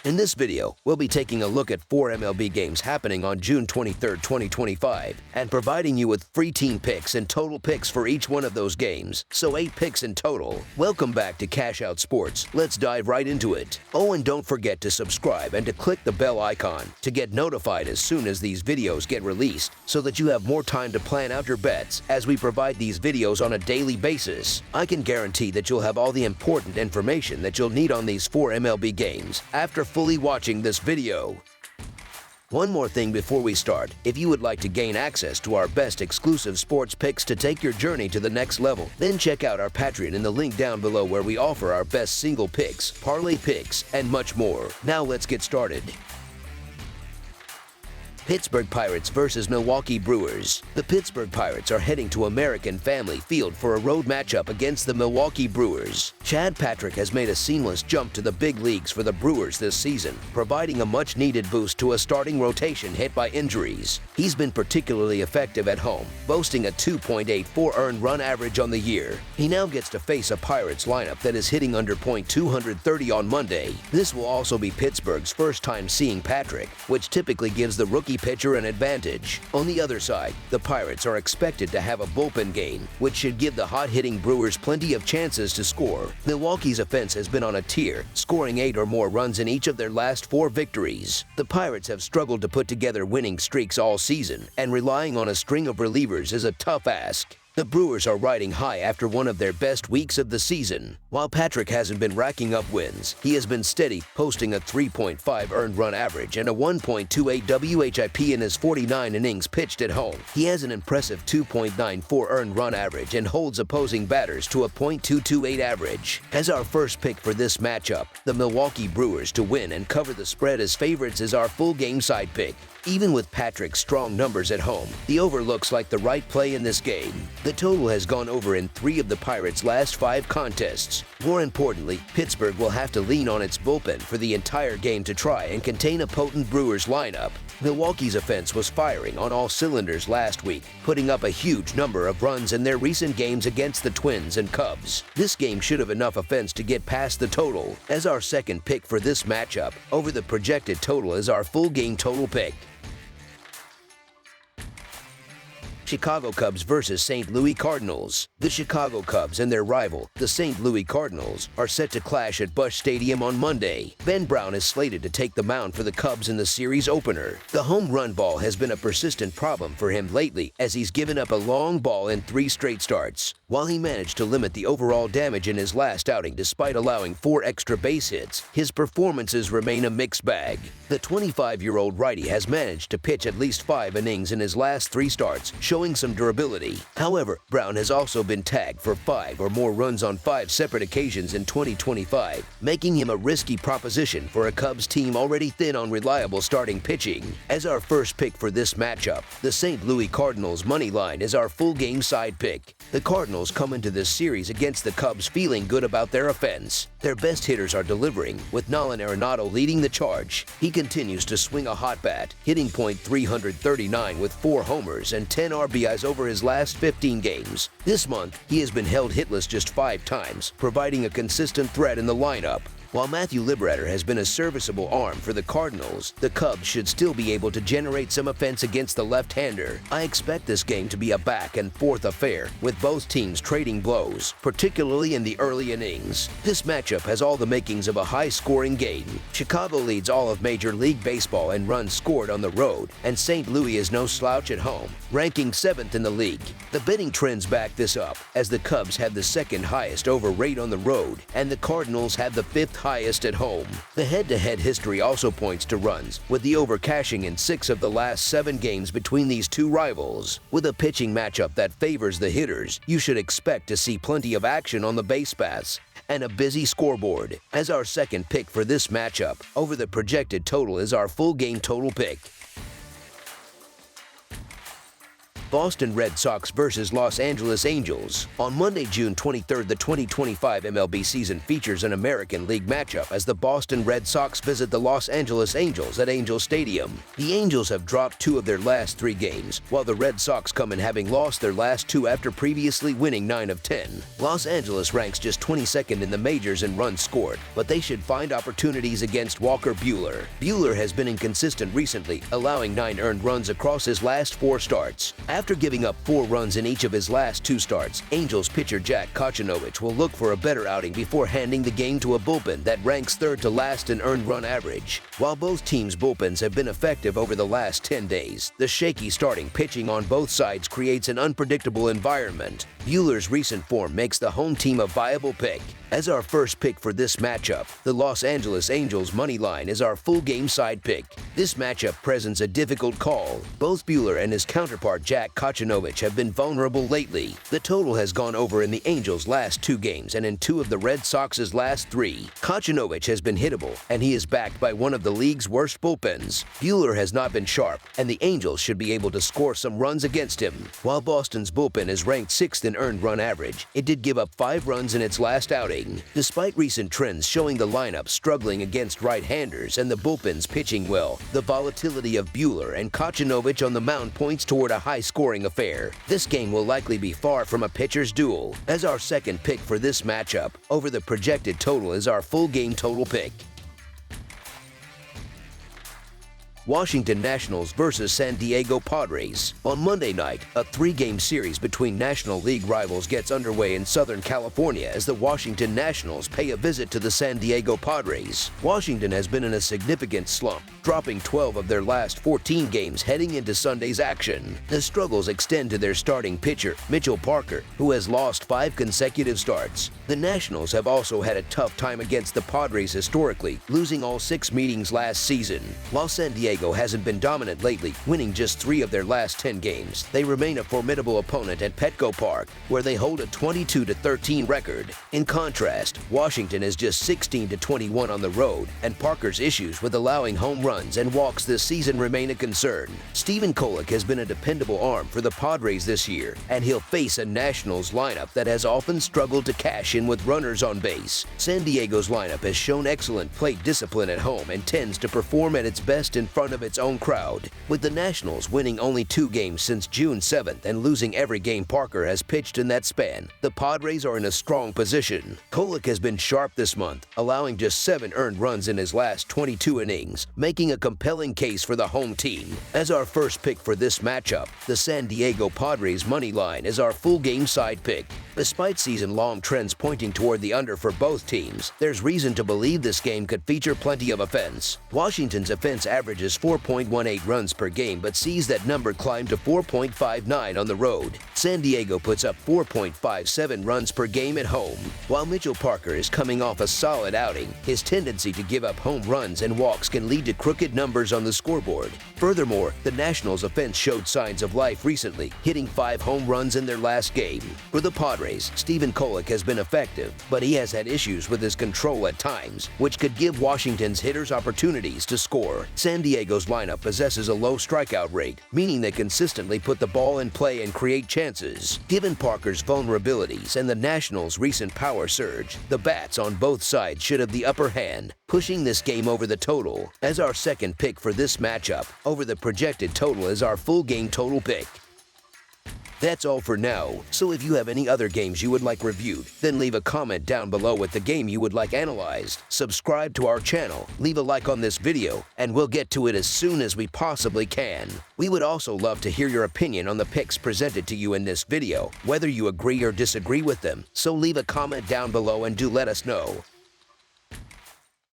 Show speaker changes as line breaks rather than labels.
In this video, we'll be taking a look at 4 MLB games happening on June 23, 2025, and providing you with free team picks and total picks for each one of those games, so 8 picks in total. Welcome back to Cash Out Sports. Let's dive right into it. Oh, and don't forget to subscribe and to click the bell icon to get notified as soon as these videos get released, so that you have more time to plan out your bets as we provide these videos on a daily basis. I can guarantee that you'll have all the important information that you'll need on these 4 MLB games after fully watching this video. One more thing before we start, if you would like to gain access to our best exclusive sports picks to take your journey to the next level, then check out our Patreon in the link down below where we offer our best single picks, parlay picks, and much more. Now let's get started. Pittsburgh Pirates versus Milwaukee Brewers. The Pittsburgh Pirates are heading to American Family Field for a road matchup against the Milwaukee Brewers. Chad Patrick has made a seamless jump to the big leagues for the Brewers this season, providing a much-needed boost to a starting rotation hit by injuries. He's been particularly effective at home, boasting a 2.84 earned run average on the year. He now gets to face a Pirates lineup that is hitting under .230 on Monday. This will also be Pittsburgh's first time seeing Patrick, which typically gives the rookie pitcher an advantage. On the other side, the Pirates are expected to have a bullpen game, which should give the hot-hitting Brewers plenty of chances to score. Milwaukee's offense has been on a tear, scoring 8 or more runs in each of their last 4 victories. The Pirates have struggled to put together winning streaks all season, and relying on a string of relievers is a tough ask. The Brewers are riding high after one of their best weeks of the season. While Patrick hasn't been racking up wins, he has been steady, posting a 3.5 earned run average and a 1.28 WHIP in his 49 innings pitched at home. He has an impressive 2.94 earned run average and holds opposing batters to a .228 average. As our first pick for this matchup, the Milwaukee Brewers to win and cover the spread as favorites is our full game side pick. Even with Patrick's strong numbers at home, the over looks like the right play in this game. The total has gone over in 3 of the Pirates' last 5 contests. More importantly, Pittsburgh will have to lean on its bullpen for the entire game to try and contain a potent Brewers lineup. Milwaukee's offense was firing on all cylinders last week, putting up a huge number of runs in their recent games against the Twins and Cubs. This game should have enough offense to get past the total. As our second pick for this matchup, over the projected total is our full game total pick. Chicago Cubs versus St. Louis Cardinals. The Chicago Cubs and their rival, the St. Louis Cardinals, are set to clash at Busch Stadium on Monday. Ben Brown is slated to take the mound for the Cubs in the series opener. The home run ball has been a persistent problem for him lately, as he's given up a long ball in 3 straight starts. While he managed to limit the overall damage in his last outing despite allowing 4 extra base hits, his performances remain a mixed bag. The 25-year-old righty has managed to pitch at least 5 innings in his last 3 starts, showing some durability. However, Brown has also been tagged for 5 or more runs on 5 separate occasions in 2025, making him a risky proposition for a Cubs team already thin on reliable starting pitching. As our first pick for this matchup, the St. Louis Cardinals money line is our full game side pick. The Cardinals come into this series against the Cubs feeling good about their offense. Their best hitters are delivering, with Nolan Arenado leading the charge. He continues to swing a hot bat, hitting .339 with 4 homers and 10 RBIs over his last 15 games. This month, he has been held hitless just 5 times, providing a consistent threat in the lineup. While Matthew Liberatore has been a serviceable arm for the Cardinals, the Cubs should still be able to generate some offense against the left-hander. I expect this game to be a back-and-forth affair, with both teams trading blows, particularly in the early innings. This matchup has all the makings of a high-scoring game. Chicago leads all of Major League Baseball in runs scored on the road, and St. Louis is no slouch at home, ranking 7th in the league. The betting trends back this up, as the Cubs have the 2nd highest over rate on the road, and the Cardinals have the 5th highest at home. The head-to-head history also points to runs, with the over cashing in 6 of the last 7 games between these two rivals. With a pitching matchup that favors the hitters, you should expect to see plenty of action on the base paths and a busy scoreboard. As our second pick for this matchup, over the projected total is our full game total pick. Boston Red Sox versus Los Angeles Angels. On Monday, June 23rd, the 2025 MLB season features an American League matchup as the Boston Red Sox visit the Los Angeles Angels at Angel Stadium. The Angels have dropped 2 of their last 3 games, while the Red Sox come in having lost their last 2 after previously winning 9 of 10. Los Angeles ranks just 22nd in the majors in runs scored, but they should find opportunities against Walker Buehler. Buehler has been inconsistent recently, allowing 9 earned runs across his last 4 starts. After giving up 4 runs in each of his last 2 starts, Angels pitcher Jack Kochanovich will look for a better outing before handing the game to a bullpen that ranks 3rd to last in earned run average. While both teams' bullpens have been effective over the last 10 days, the shaky starting pitching on both sides creates an unpredictable environment. Buehler's recent form makes the home team a viable pick. As our first pick for this matchup, the Los Angeles Angels money line is our full game side pick. This matchup presents a difficult call. Both Buehler and his counterpart Jack Kochanovich have been vulnerable lately. The total has gone over in the Angels' last 2 games and in 2 of the Red Sox's last 3. Kochanovich has been hittable, and he is backed by one of the league's worst bullpens. Buehler has not been sharp, and the Angels should be able to score some runs against him. While Boston's bullpen is ranked 6th in earned run average, it did give up 5 runs in its last outing. Despite recent trends showing the lineup struggling against right-handers and the bullpens pitching well, the volatility of Buehler and Kochanovich on the mound points toward a high-scoring affair. This game will likely be far from a pitcher's duel. As our second pick for this matchup, over the projected total is our full game total pick. Washington Nationals versus San Diego Padres. On Monday night, a 3-game series between National League rivals gets underway in Southern California as the Washington Nationals pay a visit to the San Diego Padres. Washington has been in a significant slump, dropping 12 of their last 14 games heading into Sunday's action. The struggles extend to their starting pitcher, Mitchell Parker, who has lost 5 consecutive starts. The Nationals have also had a tough time against the Padres historically, losing all 6 meetings last season. While San Diego hasn't been dominant lately, winning just 3 of their last 10 games, they remain a formidable opponent at Petco Park, where they hold a 22-13 record. In contrast, Washington is just 16-21 on the road, and Parker's issues with allowing home runs and walks this season remain a concern. Stephen Kolek has been a dependable arm for the Padres this year, and he'll face a Nationals lineup that has often struggled to cash in with runners on base. San Diego's lineup has shown excellent plate discipline at home and tends to perform at its best in front of its own crowd. With the Nationals winning only 2 games since June 7th and losing every game Parker has pitched in that span, the Padres are in a strong position. Kolek has been sharp this month, allowing just 7 earned runs in his last 22 innings, making a compelling case for the home team. As our first pick for this matchup, the San Diego Padres money line is our full game side pick. Despite season-long trends pointing toward the under for both teams, there's reason to believe this game could feature plenty of offense. Washington's offense averages 4.18 runs per game but sees that number climb to 4.59 on the road. San Diego puts up 4.57 runs per game at home. While Mitchell Parker is coming off a solid outing, his tendency to give up home runs and walks can lead to crooked numbers on the scoreboard. Furthermore, the Nationals' offense showed signs of life recently, hitting 5 home runs in their last game. For the Padres, Stephen Kolek has been effective, but he has had issues with his control at times, which could give Washington's hitters opportunities to score. San Diego's lineup possesses a low strikeout rate, meaning they consistently put the ball in play and create chances. Given Parker's vulnerabilities and the Nationals' recent power surge, the bats on both sides should have the upper hand, pushing this game over the total. As our second pick for this matchup, over the projected total is our full game total pick. That's all for now, so if you have any other games you would like reviewed, then leave a comment down below with the game you would like analyzed. Subscribe to our channel, leave a like on this video, and we'll get to it as soon as we possibly can. We would also love to hear your opinion on the picks presented to you in this video, whether you agree or disagree with them, so leave a comment down below and do let us know.